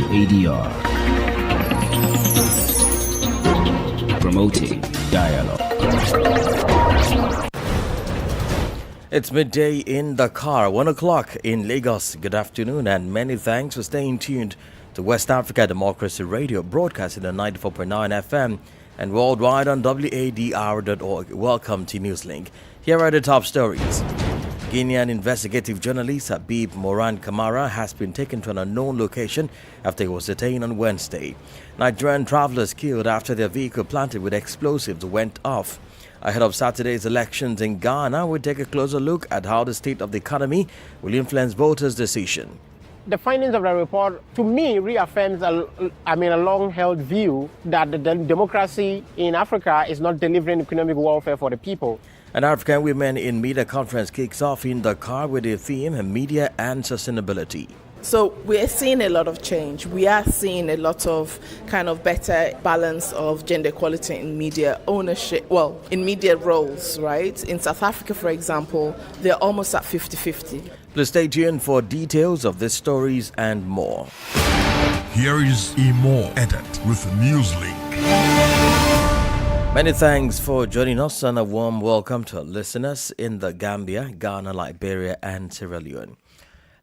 WADR, promoting dialogue. It's midday in Dakar, 1 o'clock in Lagos. Good afternoon and many thanks for staying tuned to West Africa Democracy Radio, broadcasting on 94.9 FM and worldwide on WADR.org. Welcome to Newslink. Here are the top stories. Guinean investigative journalist Habib Moran Kamara has been taken to an unknown location after he was detained on Wednesday. Nigerian travelers killed after their vehicle planted with explosives went off. Ahead of Saturday's elections in Ghana, we'll take a closer look at how the state of the economy will influence voters' decision. The findings of the report, to me, reaffirms a long-held view that the democracy in Africa is not delivering economic welfare for the people. An African Women in Media conference kicks off in Dakar with the theme Media and Sustainability. So we're seeing a lot of change. We are seeing a lot of kind of better balance of gender equality in media ownership, in media roles, right? In South Africa, for example, they're almost at 50-50. Please stay tuned for details of these stories and more. Here is Imo Edit with Newslink. Many thanks for joining us and a warm welcome to our listeners in the Gambia, Ghana, Liberia and Sierra Leone.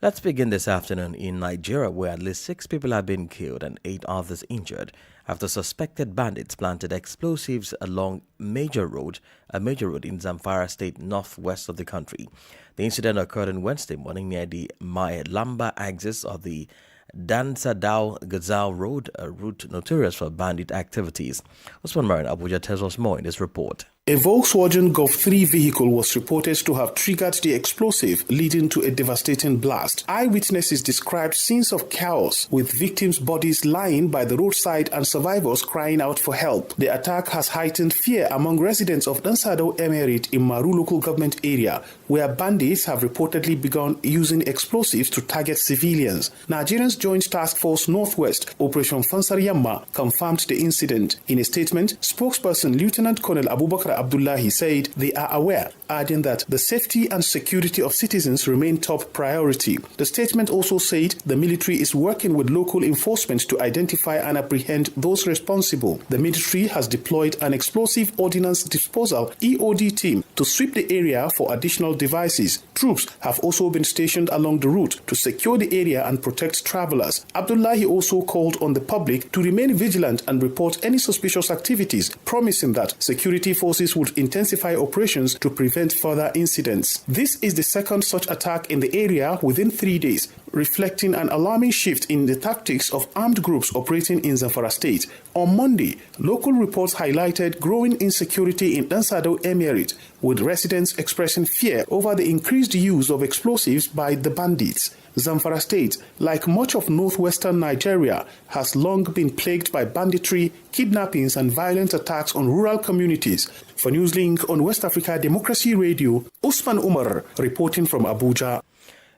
Let's begin this afternoon in Nigeria, where at least 6 people have been killed and 8 others injured after suspected bandits planted explosives along a major road in Zamfara state, northwest of the country. The incident occurred on Wednesday morning near the Mailamba axis of the Dansadao-Gazal Road, a route notorious for bandit activities. Osman Marin Abuja tells us more in this report. A Volkswagen Golf 3 vehicle was reported to have triggered the explosive, leading to a devastating blast. Eyewitnesses described scenes of chaos, with victims' bodies lying by the roadside and survivors crying out for help. The attack has heightened fear among residents of Dansado Emirate in Maru local government area, where bandits have reportedly begun using explosives to target civilians. Nigeria's Joint Task Force Northwest, Operation Fansariyamma, confirmed the incident. In a statement, spokesperson Lieutenant Colonel Abubakar Abdullahi said they are aware, adding that the safety and security of citizens remain top priority. The statement also said the military is working with local enforcement to identify and apprehend those responsible. The military has deployed an explosive ordnance disposal EOD team to sweep the area for additional devices. Troops have also been stationed along the route to secure the area and protect travelers. Abdullahi also called on the public to remain vigilant and report any suspicious activities, promising that security forces would intensify operations to prevent further incidents. This is the second such attack in the area within 3 days, reflecting an alarming shift in the tactics of armed groups operating in Zamfara state. On Monday, local reports highlighted growing insecurity in Dansado Emirate, with residents expressing fear over the increased use of explosives by the bandits. Zamfara state, like much of northwestern Nigeria, has long been plagued by banditry, kidnappings and violent attacks on rural communities. For Newslink on West Africa Democracy Radio, Usman Umar reporting from Abuja.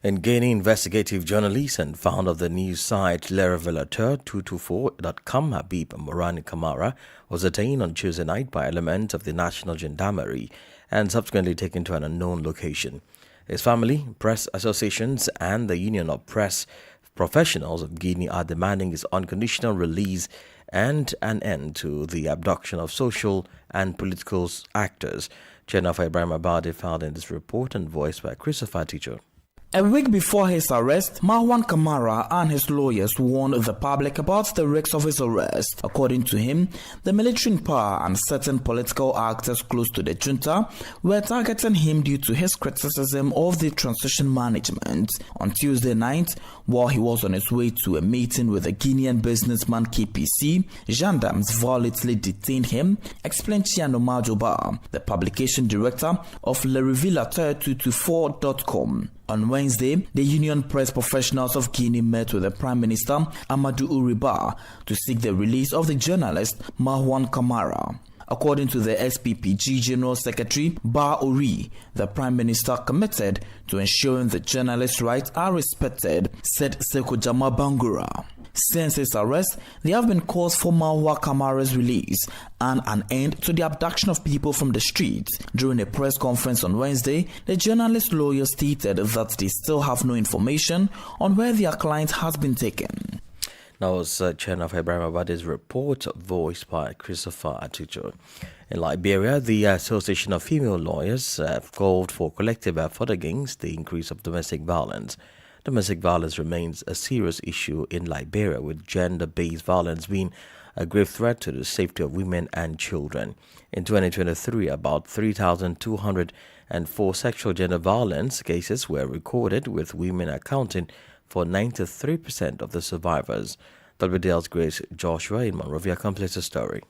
And Guinean investigative journalist and founder of the news site LeRevelateur224.com, Habib Moran Kamara, was detained on Tuesday night by elements of the National Gendarmerie and subsequently taken to an unknown location. His family, press associations and the Union of Press Professionals of Guinea are demanding his unconditional release and an end to the abduction of social and political actors. Jennifer Ibrahim Abadi filed in this report and voiced by Christopher Teacher. A week before his arrest, Marwan Kamara and his lawyers warned the public about the risks of his arrest. According to him, the military in power and certain political actors close to the junta were targeting him due to his criticism of the transition management. On Tuesday night, while he was on his way to a meeting with a Guinean businessman KPC, gendarmes violently detained him, explained Chiano Majoba, the publication director of Le Révélateur 224.com. On Wednesday, the Union Press Professionals of Guinea met with the Prime Minister Amadou Uriba to seek the release of the journalist Marwan Kamara. According to the SPPG General Secretary Ba Ori, the Prime Minister committed to ensuring the journalists' rights are respected, said Seko Jama Bangura. Since his arrest, there have been calls for Marwan Kamara's release and an end to the abduction of people from the streets. During a press conference on Wednesday, the journalist lawyer stated that they still have no information on where their client has been taken. That was Chen of Ibrahim Abadi's report, voiced by Christopher Atucho. In Liberia, the Association of Female Lawyers have called for collective effort against the increase of domestic violence. Domestic violence remains a serious issue in Liberia, with gender-based violence being a grave threat to the safety of women and children. In 2023, about 3,204 sexual gender violence cases were recorded, with women accounting for 93% of the survivors. WDL's Grace Joshua in Monrovia completes the story.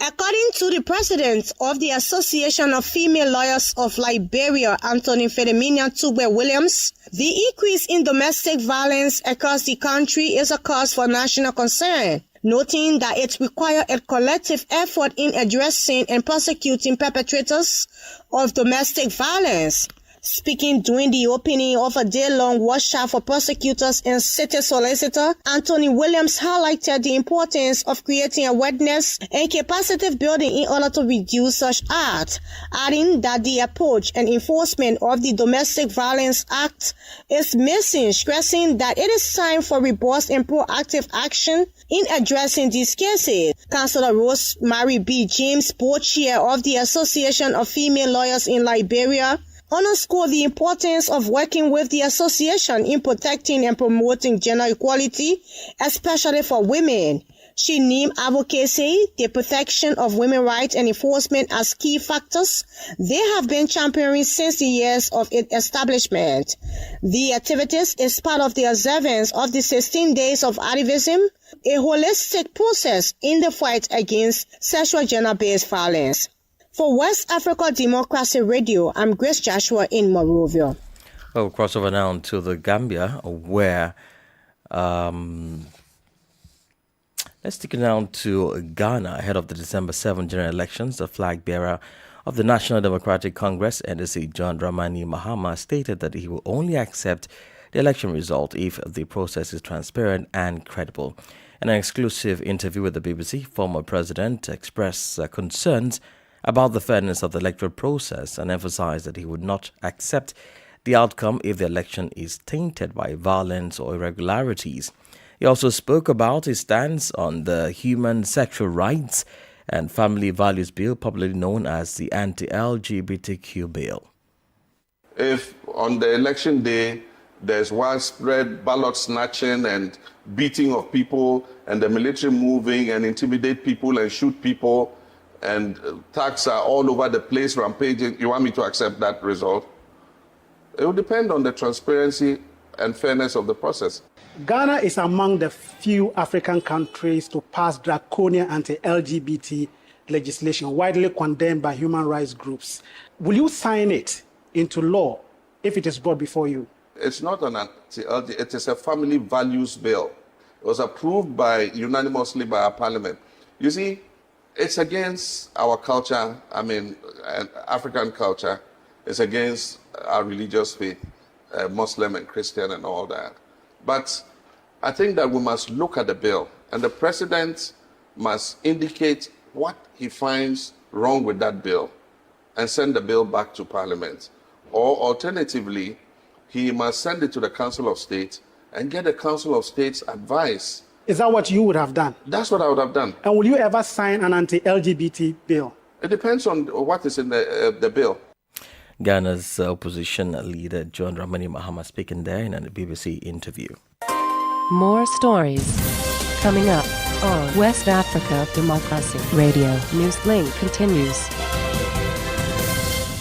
According to the president of the Association of Female Lawyers of Liberia, Anthony Fedeminian Tugbe Williams, the increase in domestic violence across the country is a cause for national concern, noting that it requires a collective effort in addressing and prosecuting perpetrators of domestic violence. Speaking during the opening of a day-long workshop for prosecutors and city solicitor, Anthony Williams highlighted the importance of creating awareness and capacity building in order to reduce such acts, adding that the approach and enforcement of the Domestic Violence Act is missing, stressing that it is time for robust and proactive action in addressing these cases. Councillor Rosemary B. James, board chair of the Association of Female Lawyers in Liberia, underscore the importance of working with the association in protecting and promoting gender equality, especially for women. She named advocacy, the protection of women's rights and enforcement as key factors they have been championing since the years of its establishment. The activities is part of the observance of the 16 days of activism, a holistic process in the fight against sexual gender-based violence. For West Africa Democracy Radio, I'm Grace Joshua in Monrovia. Well, we'll cross over now to the Gambia, where let's take it down to Ghana ahead of the December 7 general elections. The flag bearer of the National Democratic Congress, NDC, John Dramani Mahama, stated that he will only accept the election result if the process is transparent and credible. In an exclusive interview with the BBC, former president expressed concerns about the fairness of the electoral process and emphasized that he would not accept the outcome if the election is tainted by violence or irregularities. He also spoke about his stance on the Human Sexual Rights and Family Values Bill, popularly known as the Anti-LGBTQ Bill. If on the election day there's widespread ballot snatching and beating of people and the military moving and intimidate people and shoot people, and attacks are all over the place, rampaging, you want me to accept that result? It will depend on the transparency and fairness of the process. Ghana is among the few African countries to pass draconian anti-LGBT legislation, widely condemned by human rights groups. Will you sign it into law if it is brought before you? It's not an anti-LGBT, it is a family values bill. It was approved unanimously by our parliament. You see, it's against our culture, African culture. It's against our religious faith, Muslim and Christian and all that. But I think that we must look at the bill, and the president must indicate what he finds wrong with that bill and send the bill back to Parliament. Or alternatively, he must send it to the Council of State and get the Council of State's advice. Is that what you would have done? That's what I would have done. And will you ever sign an anti-LGBT bill? It depends on what is in the bill. Ghana's opposition leader John Dramani Mahama speaking there in a BBC interview. More stories coming up on West Africa Democracy Radio. Newslink continues.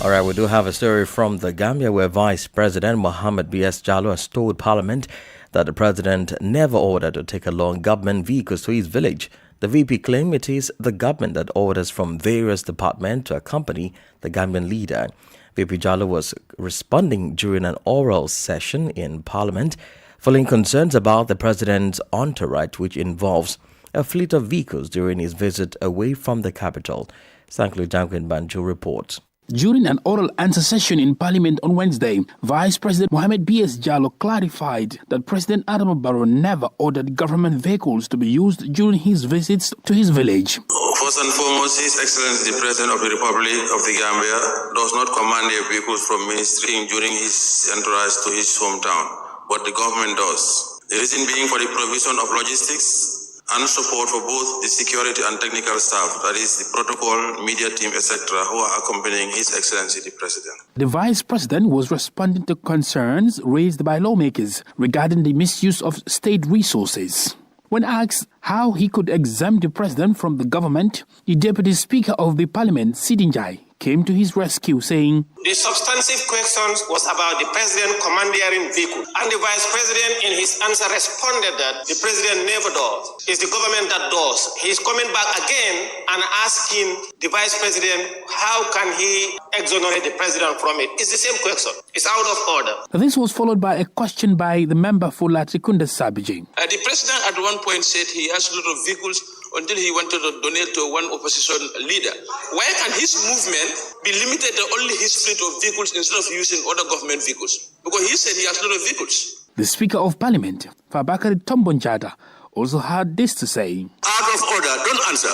All right, we do have a story from the Gambia where Vice President Mohamed B.S. Jallow has told Parliament that the president never ordered to take along government vehicles to his village. The VP claimed it is the government that orders from various departments to accompany the Gambian leader. VP Jallow was responding during an oral session in Parliament following concerns about the president's entourage, which involves a fleet of vehicles during his visit away from the capital. Sanklu Jankwin Banjo reports. During an oral answer session in Parliament on Wednesday, Vice President Mohamed B.S. Jallow clarified that President Adama Barrow never ordered government vehicles to be used during his visits to his village. First and foremost, His Excellency the President of the Republic of the Gambia does not command their vehicles from ministry during his entourage to his hometown, but the government does. The reason being for the provision of logistics and support for both the security and technical staff, that is the protocol, media team, etc., who are accompanying His Excellency the President. The Vice President was responding to concerns raised by lawmakers regarding the misuse of state resources. When asked how he could exempt the President from the government, the Deputy Speaker of the Parliament, Sidinjai, came to his rescue, saying, "The substantive questions was about the President commandeering vehicle, and the Vice President in his answer responded that the President never does. It's the government that does. He's coming back again and asking the Vice President how can he exonerate the President from it. It's the same question. It's out of order." This was followed by a question by the member for Latrikunda Sabiji. The President at one point said he has a lot of vehicles until he wanted to donate to one opposition leader. Why can his movement be limited to only his fleet of vehicles instead of using other government vehicles? Because he said he has a lot of vehicles. The Speaker of Parliament, Fabakary Tombonjada, also had this to say. Out of order, don't answer.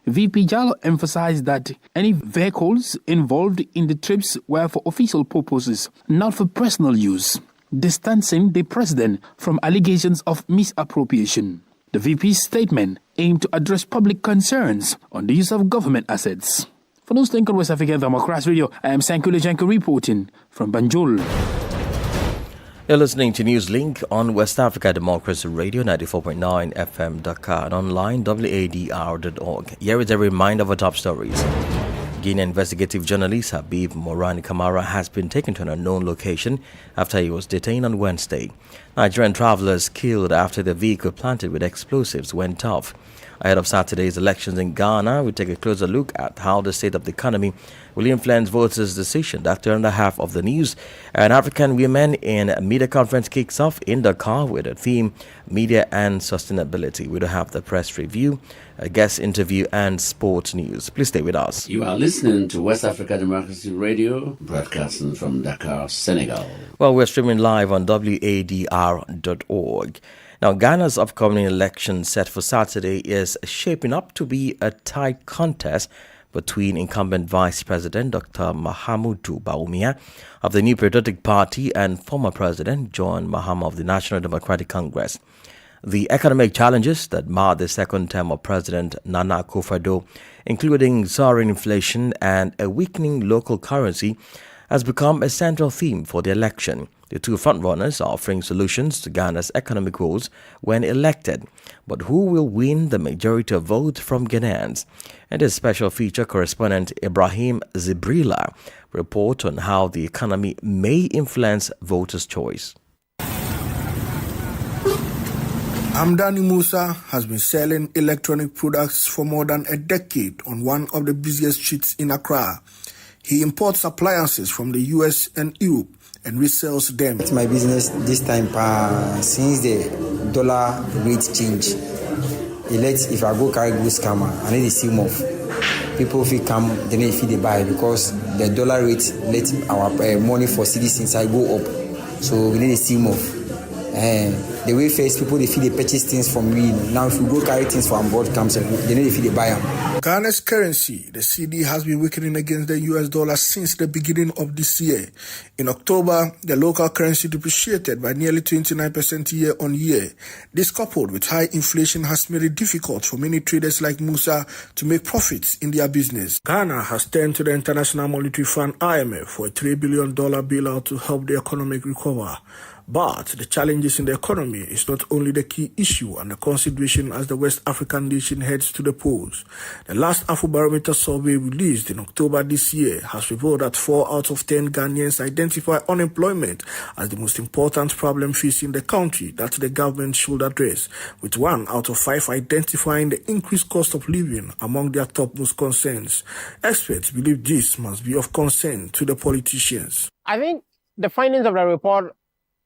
VP Jallow emphasized that any vehicles involved in the trips were for official purposes, not for personal use, distancing the President from allegations of misappropriation. The VP's statement aimed to address public concerns on the use of government assets. For Newslink on West Africa Democracy Radio, I am Sankule Janko reporting from Banjul. You're listening to Newslink on West Africa Democracy Radio 94.9 FM Dakar and online wadr.org. Here is a reminder of our top stories. Guinean investigative journalist Habib Moran Kamara has been taken to an unknown location after he was detained on Wednesday. Nigerian travelers killed after their vehicle planted with explosives went off. Ahead of Saturday's elections in Ghana, we take a closer look at how the state of the economy will influence voters' decision. That turn the half of the news. An African Women in Media Conference kicks off in Dakar with a theme, Media and Sustainability. We do have the press review, a guest interview and sports news. Please stay with us. You are listening to West Africa Democracy Radio, broadcasting from Dakar, Senegal. Well, we're streaming live on wadr.org. Now, Ghana's upcoming election set for Saturday is shaping up to be a tight contest between incumbent Vice President Dr. Mahamudu Bawumia of the New Patriotic Party and former President John Mahama of the National Democratic Congress. The economic challenges that marred the second term of President Nana Akufo-Addo, including soaring inflation and a weakening local currency, has become a central theme for the election. The two frontrunners are offering solutions to Ghana's economic woes when elected. But who will win the majority of votes from Ghanaians? And this special feature correspondent Ibrahim Zibrila report on how the economy may influence voters' choice. Amdani Musa has been selling electronic products for more than a decade on one of the busiest streets in Accra. He imports appliances from the US and Europe and resells them. It's my business this time since the dollar rate change. If I go carry goods scammer, I need to see more. People if come, then if they buy because the dollar rate let our money for citizens inside go up. So we need to see more. The way first people they feel they purchase things from we. Now if we go carry things from abroad comes and they know they feel they buy them. Ghana's currency, the CD, has been weakening against the US dollar since the beginning of this year. In October, the local currency depreciated by nearly 29% year on year. This, coupled with high inflation, has made it difficult for many traders like Musa to make profits in their business. Ghana has turned to the International Monetary Fund (IMF) for a $3 billion bailout to help the economic recover. But the challenges in the economy is not only the key issue under consideration as the West African nation heads to the polls. The last Afrobarometer survey released in October this year has revealed that 4 out of 10 Ghanaians identify unemployment as the most important problem facing the country that the government should address, with 1 out of 5 identifying the increased cost of living among their topmost concerns. Experts believe this must be of concern to the politicians. I think the findings of the report,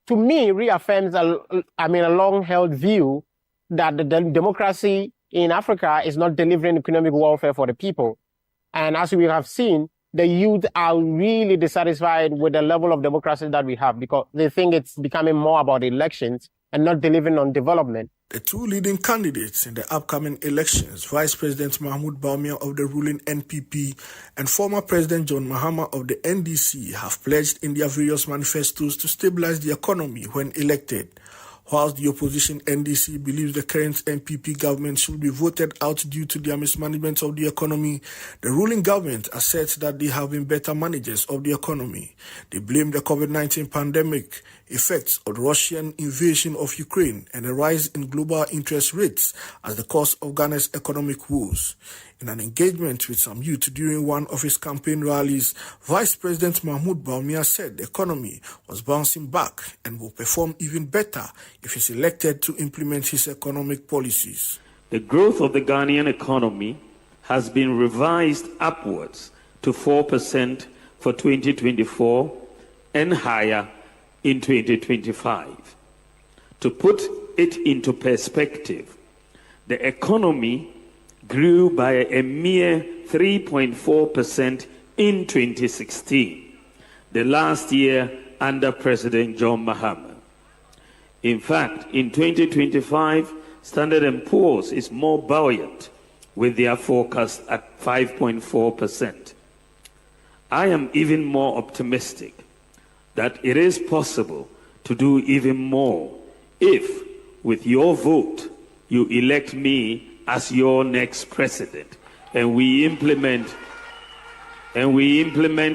to me, reaffirms a long-held view that the democracy in Africa is not delivering economic welfare for the people. And as we have seen, the youth are really dissatisfied with the level of democracy that we have because they think it's becoming more about elections and not delivering on development. The two leading candidates in the upcoming elections, Vice President Mahmoud Bawumia of the ruling NPP and former President John Mahama of the NDC, have pledged in their various manifestos to stabilize the economy when elected. Whilst the opposition NDC believes the current NPP government should be voted out due to their mismanagement of the economy, the ruling government asserts that they have been better managers of the economy. They blame the COVID-19 pandemic, effects of the Russian invasion of Ukraine, and a rise in global interest rates as the cause of Ghana's economic woes. In an engagement with some youth during one of his campaign rallies, Vice President Mahmoud Bawumia said the economy was bouncing back and will perform even better if he's elected to implement his economic policies. The growth of the Ghanaian economy has been revised upwards to 4% for 2024 and higher in 2025. To put it into perspective, the economy grew by a mere 3.4% in 2016, the last year under President John Mahama. In fact, in 2025, Standard & Poor's is more buoyant with their forecast at 5.4%. I am even more optimistic that it is possible to do even more if, with your vote, you elect me as your next president, and we implement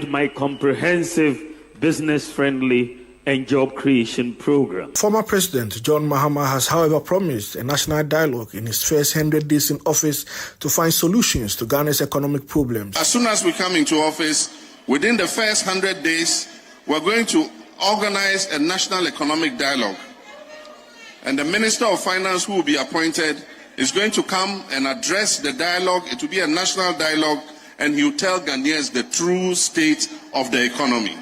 my comprehensive, business-friendly and job creation program. Former President John Mahama has, however, promised a national dialogue in his first 100 days in office to find solutions to Ghana's economic problems. As soon as we come into office, within the first 100 days, we're going to organize a national economic dialogue. And the Minister of Finance who will be appointed is going to come and address the dialogue. It will be a national dialogue, and he will tell Ghanaians the true state of the economy.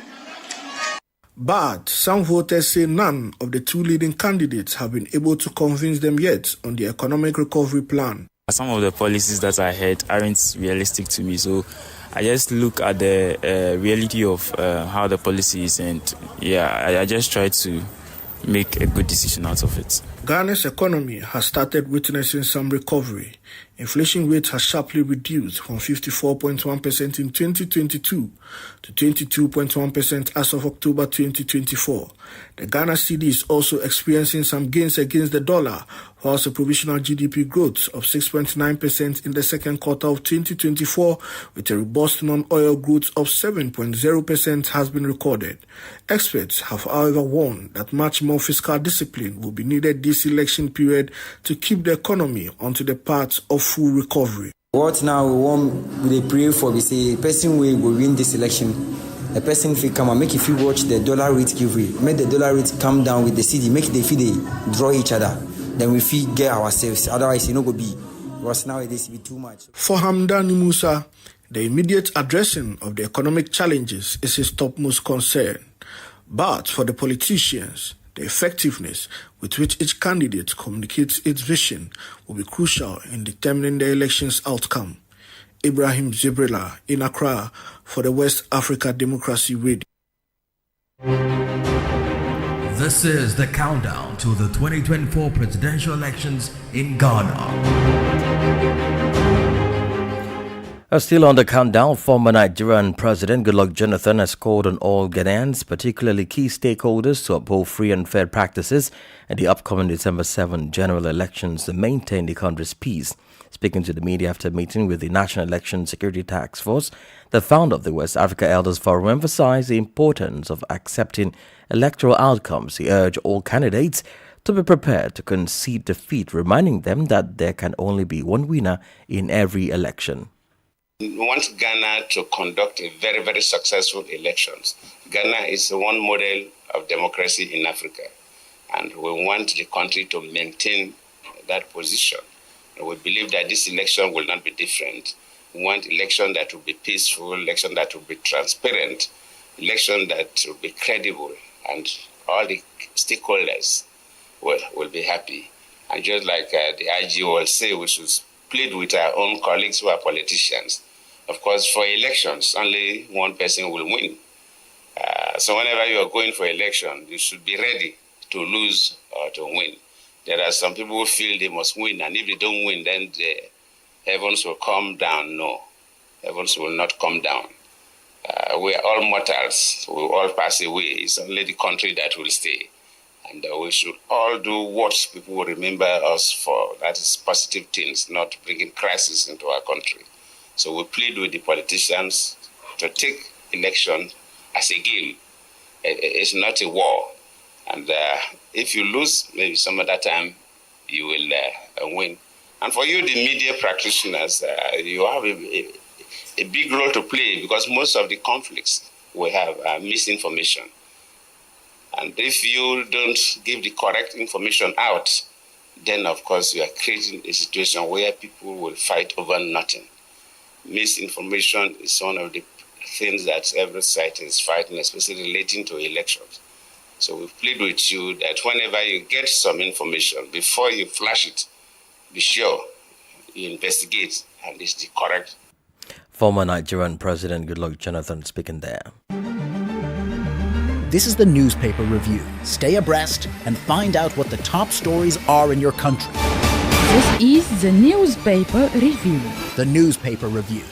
But some voters say none of the two leading candidates have been able to convince them yet on the economic recovery plan. Some of the policies that I heard aren't realistic to me, so I just look at the reality of how the policy is, and I just try to make a good decision out of it. Ghana's economy has started witnessing some recovery. Inflation rate has sharply reduced from 54.1% in 2022 to 22.1% as of October 2024. The Ghana cedi is also experiencing some gains against the dollar, whilst a provisional GDP growth of 6.9% in the second quarter of 2024 with a robust non-oil growth of 7.0% has been recorded. Experts have, however, warned that much more fiscal discipline will be needed this election period to keep the economy onto the path of full recovery. What now we want, we pray for, we say, person will win this election. A person if come and make if you watch the dollar rate give way, make the dollar rate come down with the cedi, make the fee they draw each other. Then we feel get ourselves. Otherwise, it no go be. Because nowadays it be too much. For Hamdani Musa, the immediate addressing of the economic challenges is his topmost concern. But for the politicians, the effectiveness with which each candidate communicates its vision will be crucial in determining the election's outcome. Ibrahim Zibrila in Accra for the West Africa Democracy Radio. This is the countdown to the 2024 presidential elections in Ghana. Still on the countdown, former Nigerian President Goodluck Jonathan has called on all Ghanaians, particularly key stakeholders, to uphold free and fair practices at the upcoming December 7 general elections to maintain the country's peace. Speaking to the media after a meeting with the National Election Security Task Force, the founder of the West Africa Elders Forum emphasized the importance of accepting electoral outcomes. He urged all candidates to be prepared to concede defeat, reminding them that there can only be one winner in every election. We want Ghana to conduct a very, very successful elections. Ghana is one model of democracy in Africa, and we want the country to maintain that position. We believe that this election will not be different. We want election that will be peaceful, election that will be transparent, election that will be credible, and all the stakeholders will be happy. And just like the IG will say, we should plead with our own colleagues who are politicians. Of course, for elections, only one person will win. So whenever you are going for election, you should be ready to lose or to win. There are some people who feel they must win, and if they don't win, then the heavens will come down. No, heavens will not come down. We are all mortals. We will all pass away. It's only the country that will stay. And we should all do what people will remember us for. That is positive things, not bringing crisis into our country. So we plead with the politicians to take election as a game. It's not a war. And if you lose, maybe some other time you will win. And for you, the media practitioners, you have a big role to play, because most of the conflicts we have misinformation. And if you don't give the correct information out, then of course you are creating a situation where people will fight over nothing. Misinformation is one of the things that every side is fighting, especially relating to elections. So we plead with you that whenever you get some information, before you flash it, be sure you investigate and it's the correct. Former Nigerian President Goodluck Jonathan speaking there. This is the newspaper review. Stay abreast and find out what the top stories are in your country. This is the newspaper review. The newspaper review.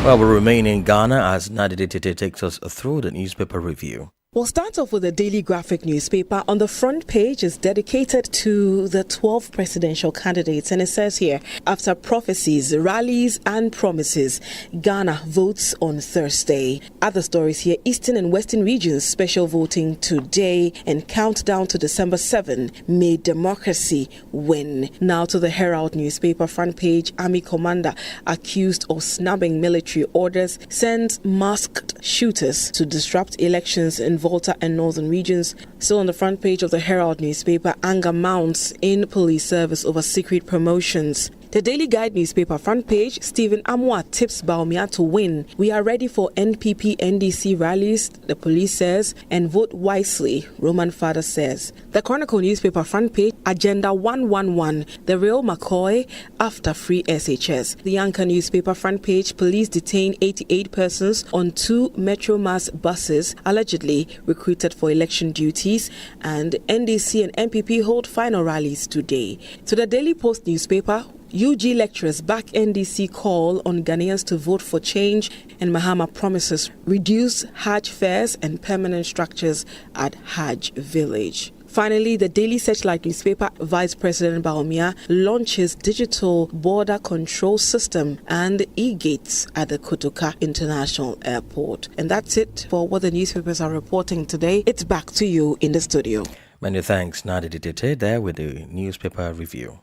Well, we'll remain in Ghana as Nadi Tete takes us through the newspaper review. We'll start off with the Daily Graphic newspaper. On the front page is dedicated to the 12 presidential candidates, and it says here, after prophecies, rallies and promises, Ghana votes on Thursday. Other stories here, Eastern and Western regions special voting today, and countdown to December 7, may democracy win. Now to the Herald newspaper front page, Army commander accused of snubbing military orders sends masked shooters to disrupt elections in Volta and northern regions. Still on the front page of the Herald newspaper, anger mounts in police service over secret promotions. The Daily Guide newspaper front page, Stephen Amwa tips Bawumia to win. We are ready for NPP NDC rallies, the police says, and vote wisely, Roman father says. The Chronicle newspaper front page, Agenda 111, the real McCoy after free SHS. The Anchor newspaper front page, police detain 88 persons on 2 Metromass buses allegedly recruited for election duties, and NDC and NPP hold final rallies today. To the Daily Post newspaper, UG lecturers back NDC call on Ghanaians to vote for change, and Mahama promises reduce Hajj fares and permanent structures at Hajj village. Finally, the Daily Searchlight newspaper, Vice President Bawumia launches digital border control system and e-gates at the Kotoka International Airport. And that's it for what the newspapers are reporting today. It's back to you in the studio. Many thanks, Nadi Tete, there with the newspaper review.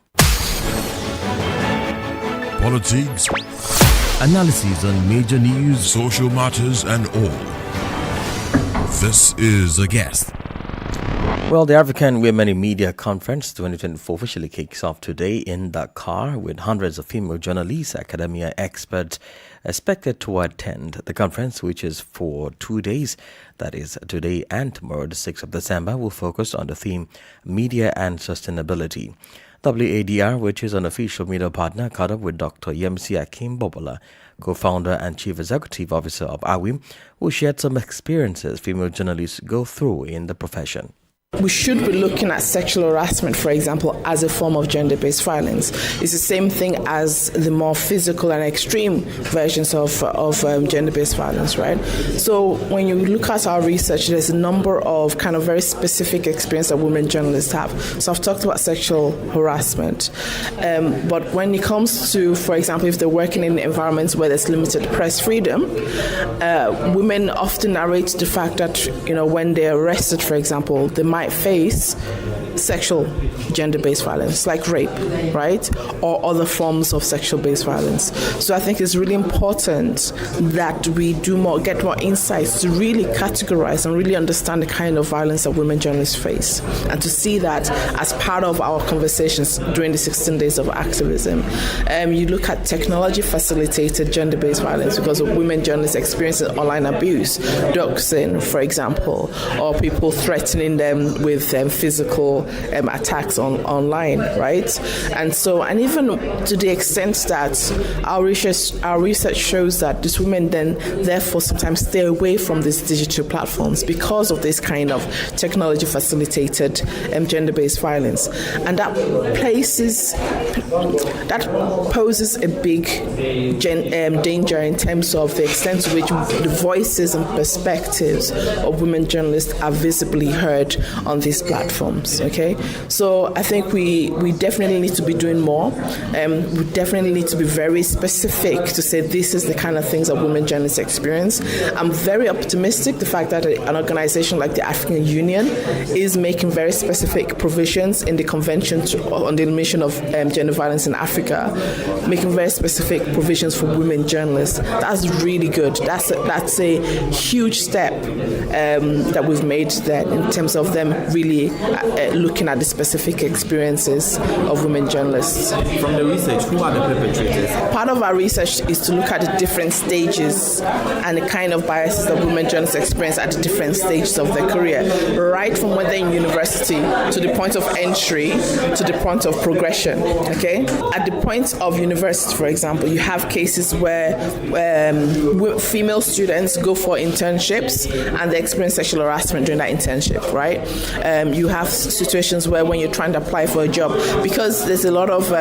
Politics, analysis on major news, social matters, and all. This is A Guest. Well, the African Women in Media Conference 2024 officially kicks off today in Dakar, with hundreds of female journalists, academia experts expected to attend. The conference, which is for 2 days, that is today and tomorrow, the 6th of December, will focus on the theme Media and Sustainability. WADR, which is an official media partner, caught up with Dr. Yemisi Akim Bobola, co-founder and chief executive officer of AWIM, who shared some experiences female journalists go through in the profession. We should be looking at sexual harassment, for example, as a form of gender-based violence. It's the same thing as the more physical and extreme versions of gender-based violence, right? So when you look at our research, there's a number of kind of very specific experience that women journalists have. So I've talked about sexual harassment. But when it comes to, for example, if they're working in environments where there's limited press freedom, women often narrate the fact that, when they're arrested, for example, they might face sexual gender-based violence like rape, right, or other forms of sexual-based violence. So I think it's really important that we get more insights to really categorize and really understand the kind of violence that women journalists face, and to see that as part of our conversations during the 16 days of activism. You look at technology-facilitated gender-based violence because of women journalists experiencing online abuse, doxing, for example, or people threatening them with physical attacks online, right? And even to the extent that our research shows that these women then therefore sometimes stay away from these digital platforms because of this kind of technology facilitated gender-based violence. And that poses a big danger in terms of the extent to which the voices and perspectives of women journalists are visibly heard on these platforms. Okay, so I think we definitely need to be doing more. We definitely need to be very specific to say this is the kind of things that women journalists experience. I'm very optimistic the fact that an organization like the African Union is making very specific provisions in the Convention on the Elimination of Gender Violence in Africa, making very specific provisions for women journalists. That's really good. That's a huge step that we've made there in terms of them really looking at the specific experiences of women journalists. From the research, who are the perpetrators? Part of our research is to look at the different stages and the kind of biases that women journalists experience at the different stages of their career, right from when they're in university to the point of entry to the point of progression. Okay, at the point of university, for example, you have cases where female students go for internships and they experience sexual harassment during that internship, right? You have situations where when you're trying to apply for a job, because there's a lot of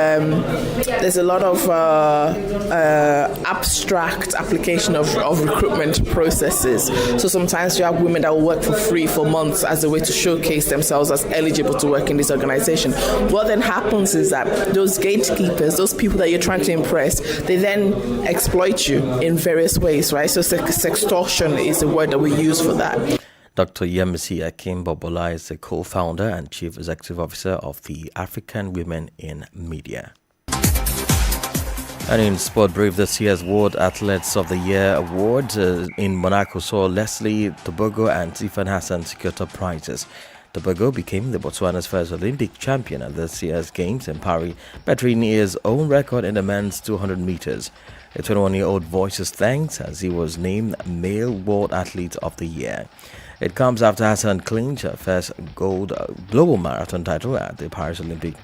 abstract application of recruitment processes. So sometimes you have women that will work for free for months as a way to showcase themselves as eligible to work in this organization. What then happens is that those gatekeepers, those people that you're trying to impress, they then exploit you in various ways, right? So sextortion is the word that we use for that. Dr. Yemisi Akin-Bobola is the co-founder and chief executive officer of the African Women in Media. And in Sport Brief, this year's World Athletes of the Year award in Monaco saw Leslie Tobogo and Stephen Hassan secure top prizes. Tobogo became the Botswana's first Olympic champion at this year's Games in Paris, bettering his own record in the men's 200 meters. The 21-year-old voices thanks as he was named Male World Athlete of the Year. It comes after Hassan clinched her first gold global marathon title at the Paris Olympic.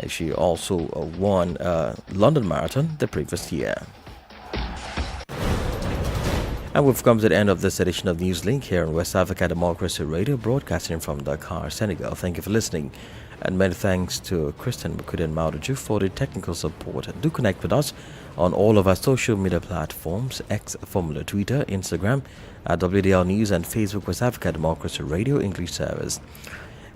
She also won London Marathon the previous year. And we've come to the end of this edition of Newslink here on West Africa Democracy Radio, broadcasting from Dakar, Senegal. Thank you for listening. And many thanks to Kristen Makudi and Mauduju for the technical support. Do connect with us on all of our social media platforms, X, formerly Twitter, Instagram, at WDL News, and Facebook West Africa Democracy Radio English Service.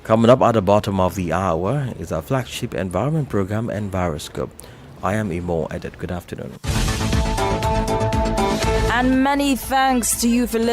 Coming up at the bottom of the hour is our flagship environment program, Enviroscope. I am Imo Edit. Good afternoon. And many thanks to you for listening.